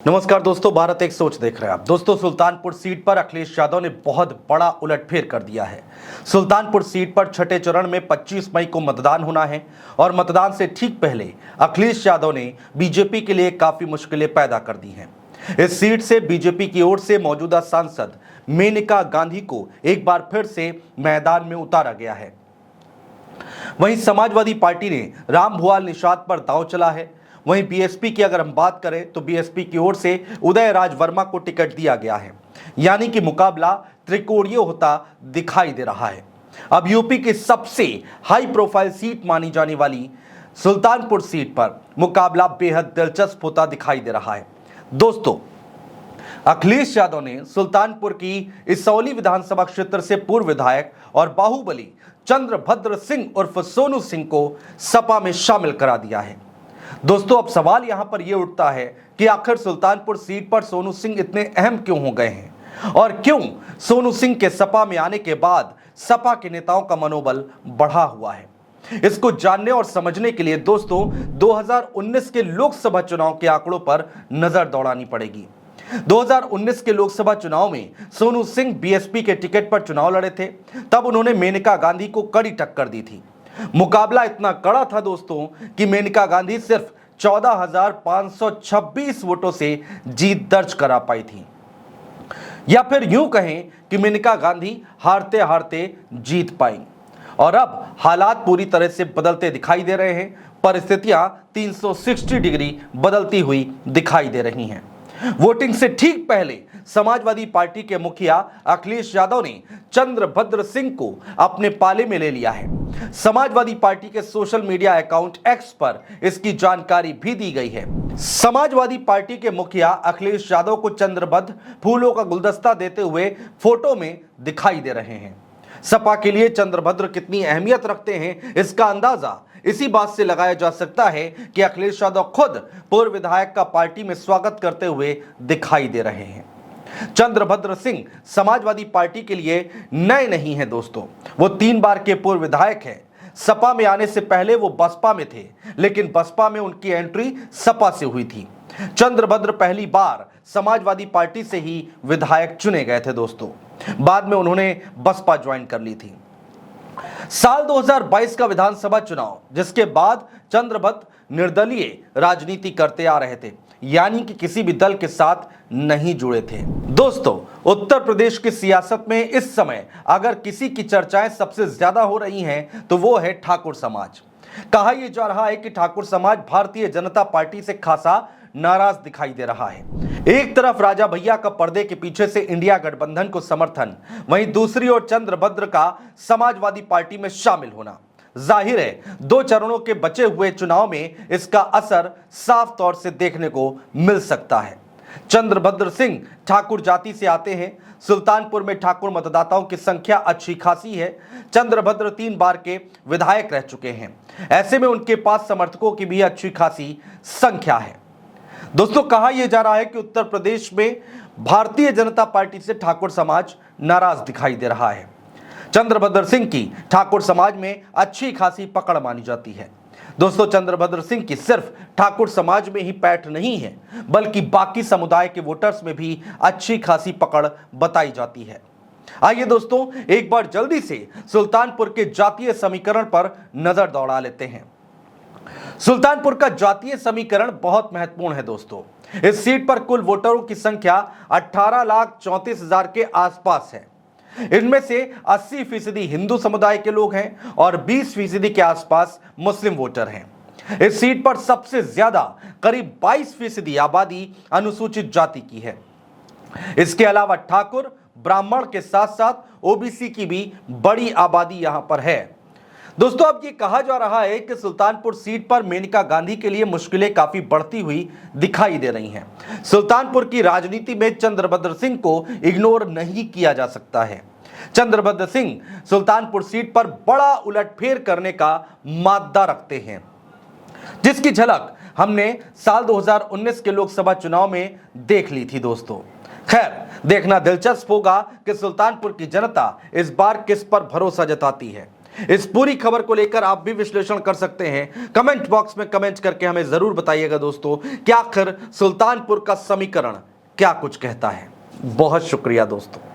नमस्कार दोस्तों, भारत एक सोच देख रहे हैं आप। दोस्तों, सुल्तानपुर सीट पर अखिलेश यादव ने बहुत बड़ा उलटफेर कर दिया है। सुल्तानपुर सीट पर छठे चरण में 25 मई को मतदान होना है और मतदान से ठीक पहले अखिलेश यादव ने बीजेपी के लिए काफी मुश्किलें पैदा कर दी हैं। इस सीट से बीजेपी की ओर से मौजूदा सांसद मेनका गांधी को एक बार फिर से मैदान में उतारा गया है। वहीं समाजवादी पार्टी ने रामभुआल निषाद पर दांव चला है। वहीं बीएसपी की अगर हम बात करें तो बीएसपी की ओर से उदय राज वर्मा को टिकट दिया गया है, यानी कि मुकाबला त्रिकोणीय होता दिखाई दे रहा है। अब यूपी की सबसे हाई प्रोफाइल सीट मानी जाने वाली सुल्तानपुर सीट पर मुकाबला बेहद दिलचस्प होता दिखाई दे रहा है। दोस्तों, अखिलेश यादव ने सुल्तानपुर की इसौली विधानसभा क्षेत्र से पूर्व विधायक और बाहुबली चंद्रभद्र सिंह उर्फ सोनू सिंह को सपा में शामिल करा दिया है। दोस्तों, अब सवाल यहां पर यह उठता है कि आखिर सुल्तानपुर सीट पर सोनू सिंह इतने अहम क्यों हो गए हैं और क्यों सोनू सिंह के सपा में आने के बाद सपा के नेताओं का मनोबल बढ़ा हुआ है। इसको जानने और समझने के लिए दोस्तों 2019 के लोकसभा चुनाव के आंकड़ों पर नजर दौड़ानी पड़ेगी। 2019 के लोकसभा चुनाव में सोनू सिंह बीएसपी के टिकट पर चुनाव लड़े थे। तब उन्होंने मेनका गांधी को कड़ी टक्कर दी थी। मुकाबला इतना कड़ा था दोस्तों कि मेनका गांधी सिर्फ 14,526 वोटों से जीत दर्ज करा पाई थी, या फिर यूं कहें कि मेनका गांधी हारते हारते जीत पाई। और अब हालात पूरी तरह से बदलते दिखाई दे रहे हैं। परिस्थितियां 360 डिग्री बदलती हुई दिखाई दे रही हैं। वोटिंग से ठीक पहले समाजवादी पार्टी के मुखिया अखिलेश यादव ने चंद्रभद्र सिंह को अपने पाले में ले लिया है। समाजवादी पार्टी के सोशल मीडिया अकाउंट एक्स पर इसकी जानकारी भी दी गई है। समाजवादी पार्टी के मुखिया अखिलेश यादव को चंद्रभद्र फूलों का गुलदस्ता देते हुए फोटो में दिखाई दे रहे हैं। सपा के लिए चंद्रभद्र कितनी अहमियत रखते हैं, इसका अंदाजा इसी बात से लगाया जा सकता है कि अखिलेश यादव खुद पूर्व विधायक का पार्टी में स्वागत करते हुए दिखाई दे रहे हैं। चंद्रभद्र सिंह समाजवादी पार्टी के लिए नए नहीं हैं दोस्तों, वो 3 बार के पूर्व विधायक हैं। सपा में आने से पहले वो बसपा में थे, लेकिन बसपा में उनकी एंट्री सपा से हुई थी। चंद्रभद्र पहली बार समाजवादी पार्टी से ही विधायक चुने गए थे दोस्तों, बाद में उन्होंने बसपा ज्वाइन कर ली थी। साल 2022 का विधानसभा चुनाव, जिसके बाद चंद्रभद्र निर्दलीय राजनीति करते आ रहे थे, यानी कि किसी भी दल के साथ नहीं जुड़े थे। दोस्तों, उत्तर प्रदेश की सियासत में इस समय अगर किसी की चर्चाएं सबसे ज्यादा हो रही हैं तो वो है ठाकुर समाज। कहा यह जा रहा है कि ठाकुर समाज भारतीय जनता पार्टी से खासा नाराज दिखाई दे रहा है। एक तरफ राजा भैया का पर्दे के पीछे से इंडिया गठबंधन को समर्थन, वहीं दूसरी ओर चंद्रभद्र का समाजवादी पार्टी में शामिल होना। जाहिर है 2 चरणों के बचे हुए चुनाव में इसका असर साफ तौर से देखने को मिल सकता है। चंद्रभद्र सिंह ठाकुर जाति से आते हैं। सुल्तानपुर में ठाकुर मतदाताओं की संख्या अच्छी खासी है। चंद्रभद्र 3 बार के विधायक रह चुके हैं, ऐसे में उनके पास समर्थकों की भी अच्छी खासी संख्या है। दोस्तों, कहा यह जा रहा है कि उत्तर प्रदेश में भारतीय जनता पार्टी से ठाकुर समाज नाराज दिखाई दे रहा है। चंद्रभद्र सिंह की ठाकुर समाज में अच्छी खासी पकड़ मानी जाती है। दोस्तों, चंद्रभद्र सिंह की सिर्फ ठाकुर समाज में ही पैठ नहीं है, बल्कि बाकी समुदाय के वोटर्स में भी अच्छी खासी पकड़ बताई जाती है। आइए दोस्तों, एक बार जल्दी से सुल्तानपुर के जातीय समीकरण पर नजर दौड़ा लेते हैं। सुल्तानपुर का जातीय समीकरण बहुत महत्वपूर्ण है दोस्तों। इस सीट पर कुल वोटरों की संख्या 18,34,000 के आसपास है। इनमें से 80% हिंदू समुदाय के लोग हैं और 20% के आसपास मुस्लिम वोटर हैं। इस सीट पर सबसे ज्यादा करीब 22% आबादी अनुसूचित जाति की है। इसके अलावा ठाकुर, ब्राह्मण के साथ साथ ओबीसी की भी बड़ी आबादी यहां पर है। दोस्तों, अब ये कहा जा रहा है कि सुल्तानपुर सीट पर मेनका गांधी के लिए मुश्किलें काफी बढ़ती हुई दिखाई दे रही हैं। सुल्तानपुर की राजनीति में चंद्रभद्र सिंह को इग्नोर नहीं किया जा सकता है। चंद्रभद्र सिंह सुल्तानपुर सीट पर बड़ा उलटफेर करने का मादा रखते हैं, जिसकी झलक हमने साल 2019 के लोकसभा चुनाव में देख ली थी दोस्तों। खैर, देखना दिलचस्प होगा कि सुल्तानपुर की जनता इस बार किस पर भरोसा जताती है। इस पूरी खबर को लेकर आप भी विश्लेषण कर सकते हैं। कमेंट बॉक्स में कमेंट करके हमें जरूर बताइएगा दोस्तों कि आखिर सुल्तानपुर का समीकरण क्या कुछ कहता है। बहुत शुक्रिया दोस्तों।